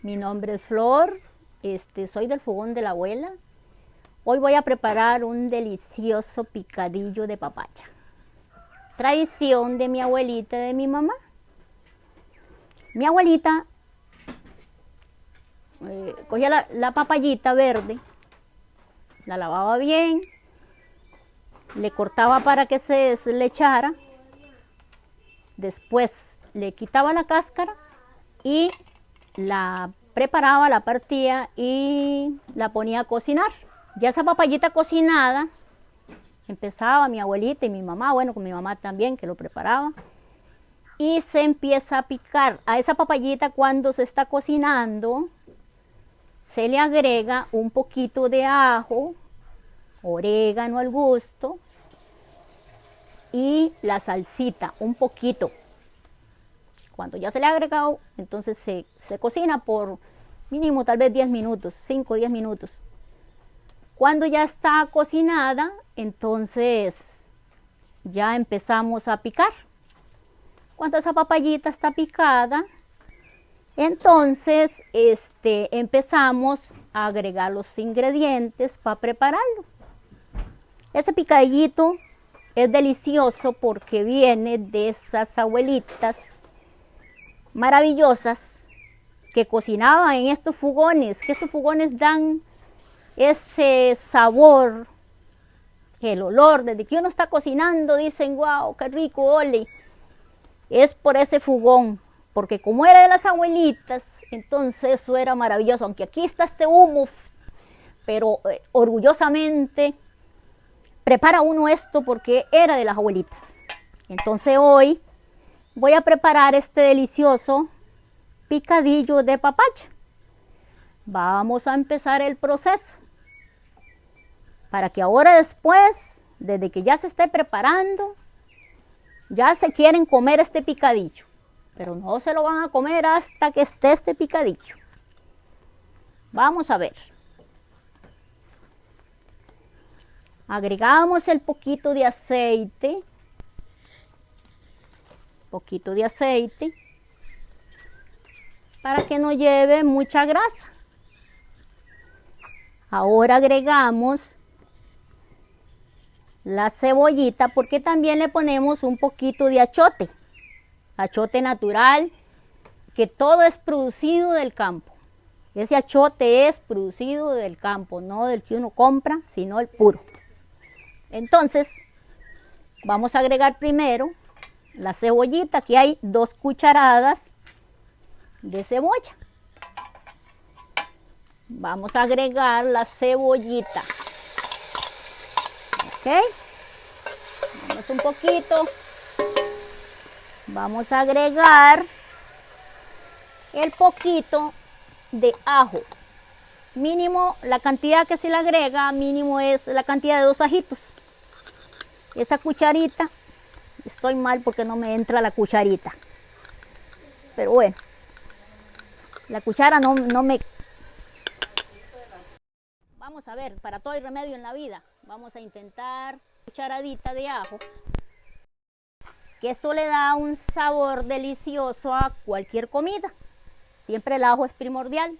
Mi nombre es Flor, soy del fogón de la abuela. Hoy voy a preparar un delicioso picadillo de papaya. Tradición de mi abuelita y de mi mamá. Mi abuelita cogía la papayita verde, la lavaba bien, le cortaba para que se le echara, después le quitaba la cáscara y la preparaba, la partía y la ponía a cocinar. Ya esa papayita cocinada, empezaba mi abuelita y mi mamá, bueno, con mi mamá también que lo preparaba, y se empieza a picar. A esa papayita cuando se está cocinando, se le agrega un poquito de ajo, orégano al gusto y la salsita, un poquito. Cuando ya se le ha agregado, entonces se cocina por mínimo tal vez 10 minutos, 5 o 10 minutos. Cuando ya está cocinada, entonces ya empezamos a picar. Cuando esa papayita está picada, entonces empezamos a agregar los ingredientes para prepararlo. Ese picadillito es delicioso porque viene de esas abuelitas maravillosas que cocinaban en estos fogones, que estos fogones dan ese sabor, el olor, desde que uno está cocinando dicen, wow, qué rico, ole. Es por ese fogón, porque como era de las abuelitas, entonces eso era maravilloso, aunque aquí está este humo, pero orgullosamente prepara uno esto porque era de las abuelitas. Entonces hoy voy a preparar este delicioso picadillo de papaya. Vamos a empezar el proceso. Para que ahora después, desde que ya se esté preparando, ya se quieren comer este picadillo. Pero no se lo van a comer hasta que esté este picadillo. Vamos a ver. Agregamos el poquito de aceite. Poquito de aceite. Para que no lleve mucha grasa. Ahora agregamos la cebollita porque también le ponemos un poquito de achote. Achote natural, que todo es producido del campo. Ese achote es producido del campo, no del que uno compra, sino el puro. Entonces, vamos a agregar primero la cebollita. Aquí hay 2 cucharadas de cebolla. Vamos a agregar la cebollita. Ok. Vamos un poquito. Vamos a agregar el poquito de ajo. Mínimo, la cantidad que se le agrega, mínimo es la cantidad de 2 ajitos. Esa cucharita, estoy mal porque no me entra la cucharita. Pero bueno, la cuchara no me... Vamos a ver, para todo hay remedio en la vida. Vamos a intentar cucharadita de ajo. Que esto le da un sabor delicioso a cualquier comida. Siempre el ajo es primordial.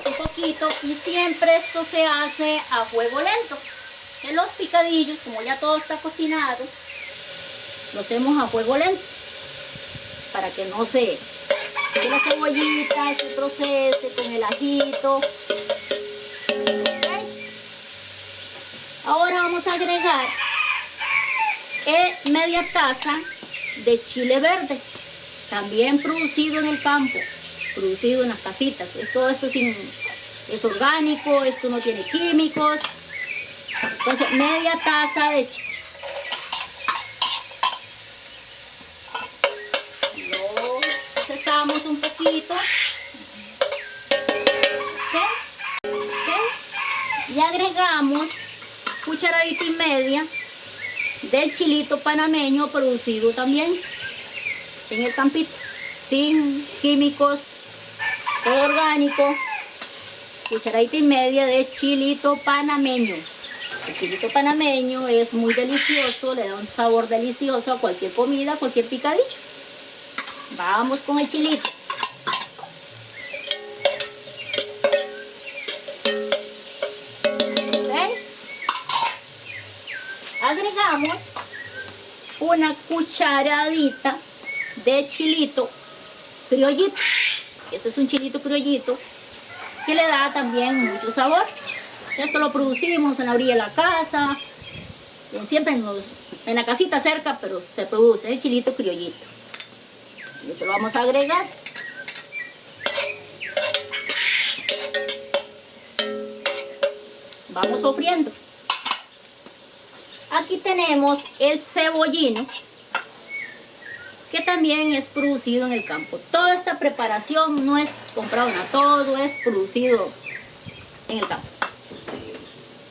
Damos un poquito y siempre esto se hace a fuego lento. En los picadillos, como ya todo está cocinado, lo hacemos a fuego lento. Para que no que la cebollita se procese con el ajito. ¿Okay? Ahora vamos a agregar media taza de chile verde, también producido en el campo, producido en las casitas. Todo esto es orgánico, esto no tiene químicos. Entonces, media taza de chile. Lo procesamos un poquito. ¿Okay? Y agregamos cucharadita y media del chilito panameño producido también en el campito, sin químicos, todo orgánico. Cucharadita y media de chilito panameño. El chilito panameño es muy delicioso, le da un sabor delicioso a cualquier comida, a cualquier picadillo. Vamos con el chilito. agregamos una cucharadita de chilito criollito. Este es un chilito criollito que le da también mucho sabor. Esto lo producimos en la orilla de la casa, siempre en la casita cerca, pero se produce el chilito criollito. Y eso lo vamos a agregar. Vamos sofriendo. Aquí tenemos el cebollino, que también es producido en el campo. Toda esta preparación no es comprado, nada, todo es producido en el campo.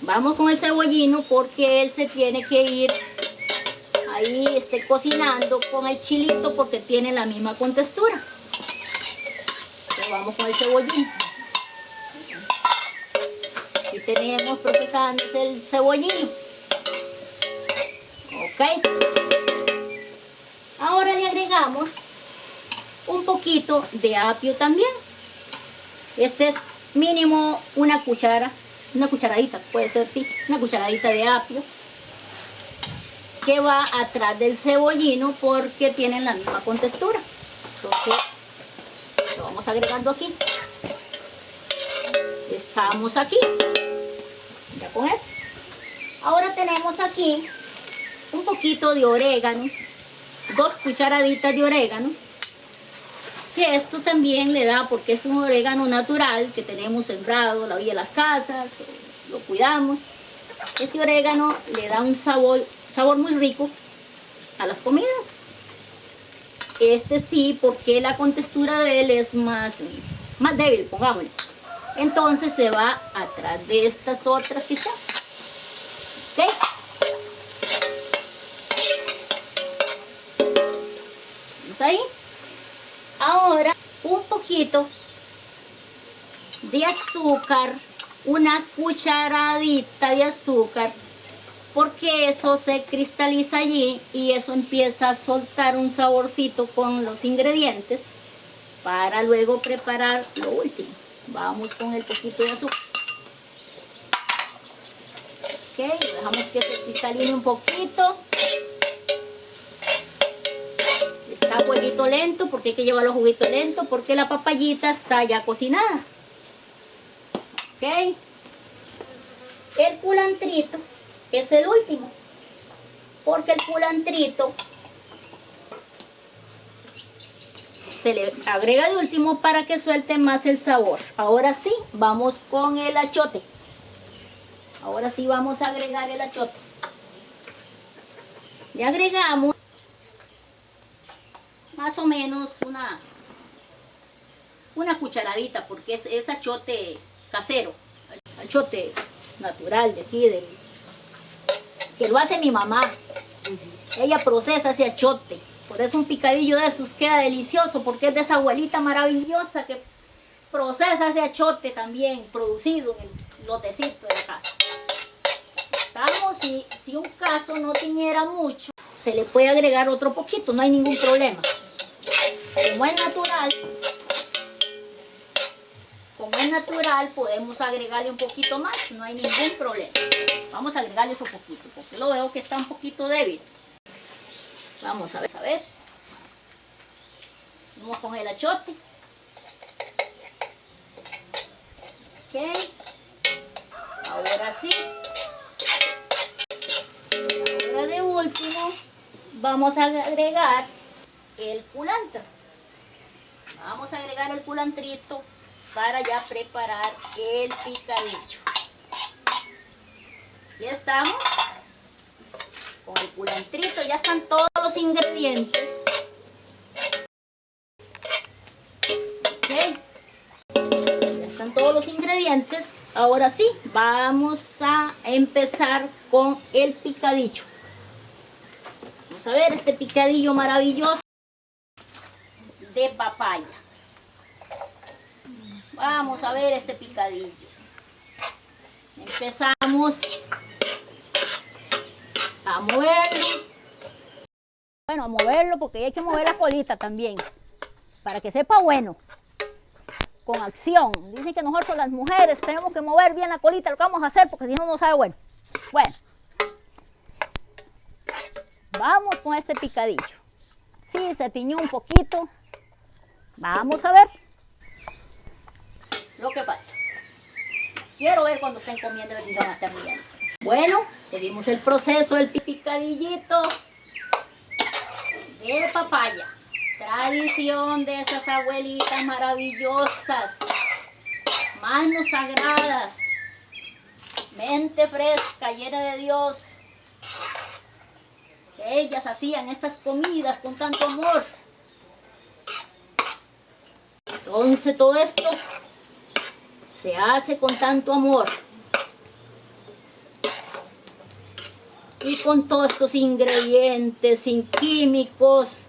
Vamos con el cebollino porque él se tiene que ir ahí cocinando con el chilito porque tiene la misma contextura. Entonces vamos con el cebollino. Aquí tenemos procesándose el cebollino. Ok. Ahora le agregamos un poquito de apio también. Este es mínimo una cucharadita, puede ser, sí, una cucharadita de apio que va atrás del cebollino porque tienen la misma contextura. Entonces lo vamos agregando aquí. Estamos aquí. Ya con él. Ahora tenemos aquí un poquito de orégano, 2 cucharaditas de orégano, que esto también le da, porque es un orégano natural que tenemos sembrado a la orilla de las casas, lo cuidamos. Este orégano le da un sabor muy rico a las comidas. Este sí, porque la contextura de él es más débil, pongámosle. Entonces se va atrás de estas otras que están. ¿Ok? ¿Vamos ahí? Ahora un poquito de azúcar, una cucharadita de azúcar, porque eso se cristaliza allí y eso empieza a soltar un saborcito con los ingredientes para luego preparar lo último. Vamos con el poquito de azúcar. Ok, dejamos que se cristaline un poquito. Está a juguito lento, porque hay que llevarlo a juguito lento, porque la papayita está ya cocinada. Ok. El culantrito es el último, porque el culantrito se le agrega de último para que suelte más el sabor. Ahora sí, vamos con el achote. Ahora sí vamos a agregar el achote. Le agregamos más o menos una cucharadita, porque es achote casero, achote natural de aquí, que lo hace mi mamá. Ella procesa ese achote. Por eso un picadillo de esos queda delicioso, porque es de esa abuelita maravillosa que procesa ese achote también, producido en el lotecito de la casa. Estamos, si un caso no tiñera mucho, se le puede agregar otro poquito, no hay ningún problema. Como es natural, podemos agregarle un poquito más, no hay ningún problema. Vamos a agregarle eso poquito, porque lo veo que está un poquito débil. Vamos a ver. Vamos con el achote. Ok. Ahora sí. Y ahora de último, vamos a agregar el culantro. Vamos a agregar el culantrito para ya preparar el picadillo. Ya estamos. Con el culantrito ya están todos los ingredientes. Ok. Ya están todos los ingredientes. Ahora sí, vamos a empezar con el picadillo. Vamos a ver este picadillo maravilloso de papaya. Vamos a ver este picadillo. Empezamos a moverlo. Bueno, a moverlo porque hay que mover la colita también, para que sepa bueno, con acción. Dicen que nosotros las mujeres tenemos que mover bien la colita, lo que vamos a hacer, porque si no, no sabe bueno. Bueno, Vamos con este picadillo. Sí, se tiñó un poquito. Vamos a ver lo que pasa. Quiero ver cuando estén comiendo si van a estar riendo. Bueno, seguimos el proceso del picadillito de papaya. Tradición de esas abuelitas maravillosas. Manos sagradas. Mente fresca, llena de Dios. Que ellas hacían estas comidas con tanto amor. Entonces todo esto se hace con tanto amor. Y con todos estos ingredientes sin químicos,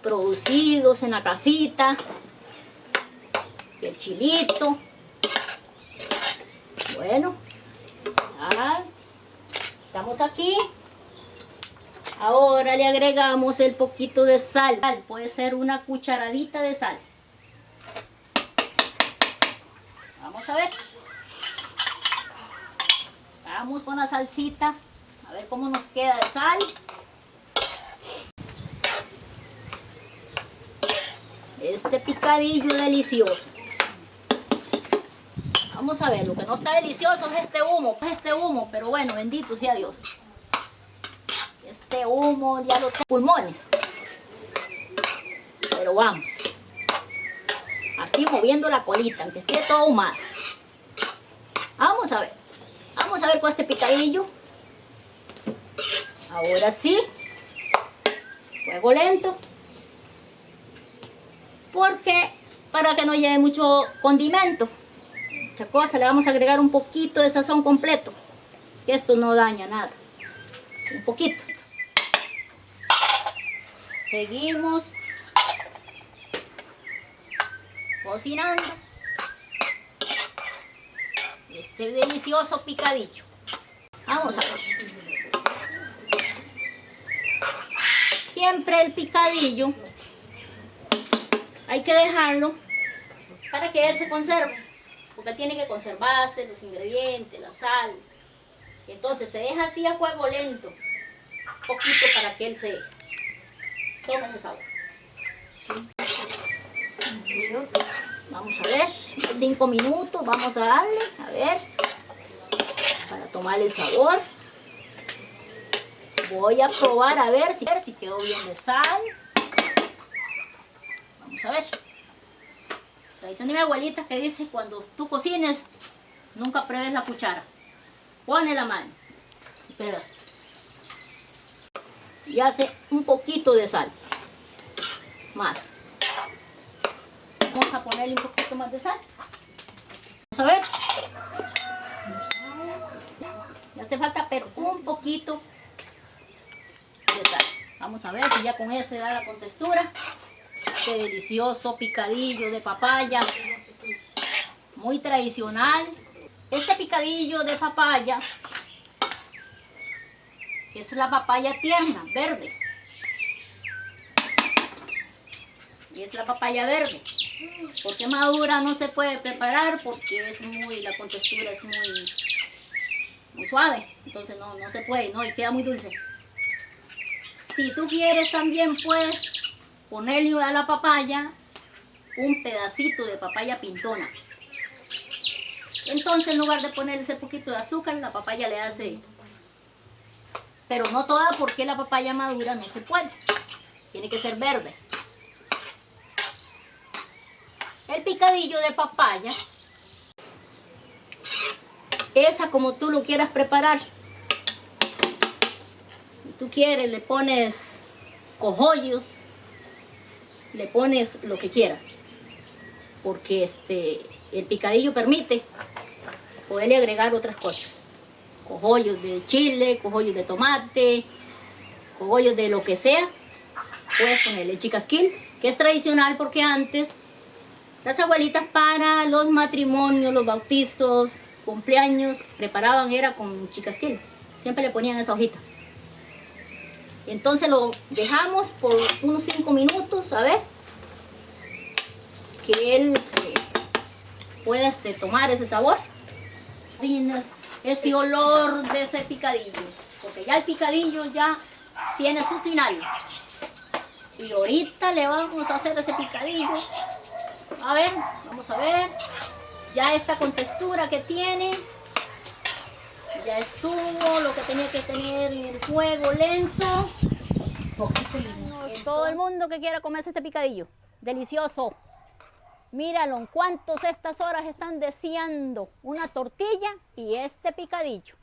producidos en la casita. El chilito. Bueno, ya estamos aquí. Ahora le agregamos el poquito de sal. Puede ser una cucharadita de sal. Vamos a ver. Vamos con la salsita. A ver cómo nos queda de sal. Este picadillo delicioso. Vamos a ver, lo que no está delicioso es este humo, pero bueno, bendito sea Dios. Este humo ya lo tengo pulmones. Pero vamos. Aquí moviendo la colita, aunque esté todo ahumado. Vamos a ver con este picadillo. Ahora sí. Fuego lento. Porque para que no lleve mucho condimento. Mucha cosa, le vamos a agregar un poquito de sazón completo. Que esto no daña nada. Un poquito. Seguimos cocinando este delicioso picadillo. Vamos a ver. Siempre el picadillo hay que dejarlo para que él se conserve, porque tiene que conservarse los ingredientes, la sal. Entonces se deja así a fuego lento, un poquito, para que él se tome ese sabor. Vamos a ver, 5 minutos, vamos a darle, a ver, para tomar el sabor. Voy a probar a ver si quedó bien de sal. Vamos a ver. Tradición de mi abuelita que dice: cuando tú cocines, nunca pruebes la cuchara. Pone la mano y prueba. Y hace un poquito de sal. Más. Vamos a ponerle un poquito más de sal. Vamos a ver. Le hace falta, pero un poquito de sal. Vamos a ver si ya con eso se da la contextura. Este delicioso picadillo de papaya, muy tradicional. Este picadillo de papaya es la papaya tierna, verde. Y es la papaya verde. Porque madura no se puede preparar porque es la contextura es muy suave. Entonces no se puede, y queda muy dulce. Si tú quieres también puedes ponerle a la papaya un pedacito de papaya pintona. Entonces en lugar de ponerle ese poquito de azúcar, la papaya le hace... Pero no toda, porque la papaya madura no se puede. Tiene que ser verde. El picadillo de papaya, esa como tú lo quieras preparar. Si tú quieres, le pones cogollos, le pones lo que quieras, porque el picadillo permite poderle agregar otras cosas: cogollos de chile, cogollos de tomate, cogollos de lo que sea. Puedes ponerle chicasquil, que es tradicional porque antes las abuelitas para los matrimonios, los bautizos, cumpleaños, preparaban era con chicasquil. Siempre le ponían esa hojita. Entonces lo dejamos por unos 5 minutos, a ver, que él pueda tomar ese sabor. Ese olor de ese picadillo, porque ya el picadillo ya tiene su final. Y ahorita le vamos a hacer ese picadillo. A ver, vamos a ver. Ya está con textura que tiene. Ya estuvo lo que tenía que tener en el fuego lento. Todo el mundo que quiera comerse este picadillo. Delicioso. Míralo, en cuántos estas horas están deseando una tortilla y este picadillo.